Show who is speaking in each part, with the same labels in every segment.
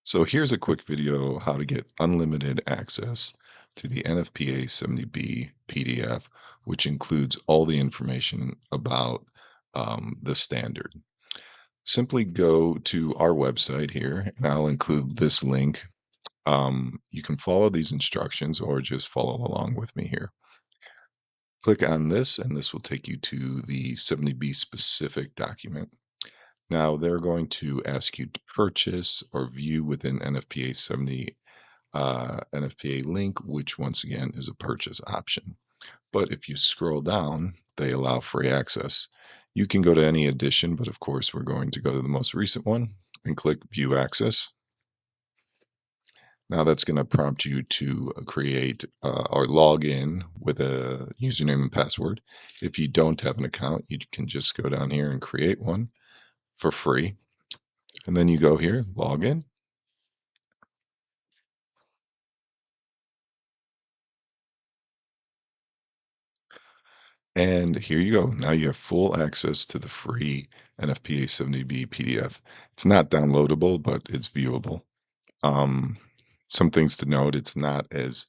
Speaker 1: So here's a quick video how to get unlimited access to the NFPA 70B PDF, which includes all the information about the standard. Simply go to our website here, and I'll include this link. You can follow these instructions or just follow along with me here. Click on this, and this will take you to the 70B specific document. Now, they're going to ask you to purchase or view within NFPA 70 NFPA link, which once again is a purchase option. But if you scroll down, they allow free access. You can go to any edition, but of course, we're going to go to the most recent one and click View Access. Now that's going to prompt you to create or log in with a username and password. If you don't have an account, you can just go down here and create one for free. And then you go here, log in. And here you go. Now you have full access to the free NFPA 70B PDF. It's not downloadable, but it's viewable. Um, some things to note, it's not as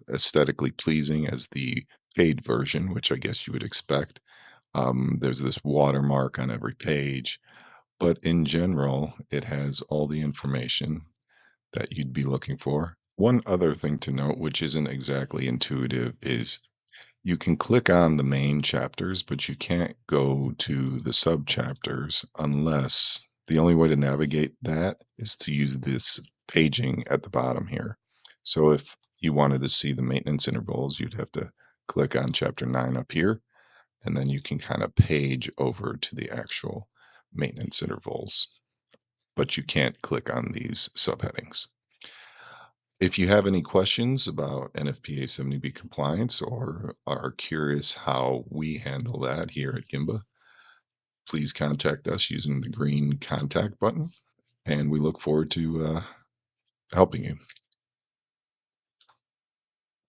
Speaker 1: aesthetically pleasing as the paid version, which I guess you would expect. There's this watermark on every page, but in general, it has all the information that you'd be looking for. One other thing to note, which isn't exactly intuitive, is you can click on the main chapters, but you can't go to the sub chapters unless the only way to navigate that is to use this paging at the bottom here. So if you wanted to see the maintenance intervals, you'd have to click on chapter 9 up here, and then you can kind of page over to the actual maintenance intervals, but you can't click on these subheadings. If you have any questions about NFPA 70B compliance or are curious how we handle that here at Gimba, please contact us using the green contact button, and we look forward to helping you.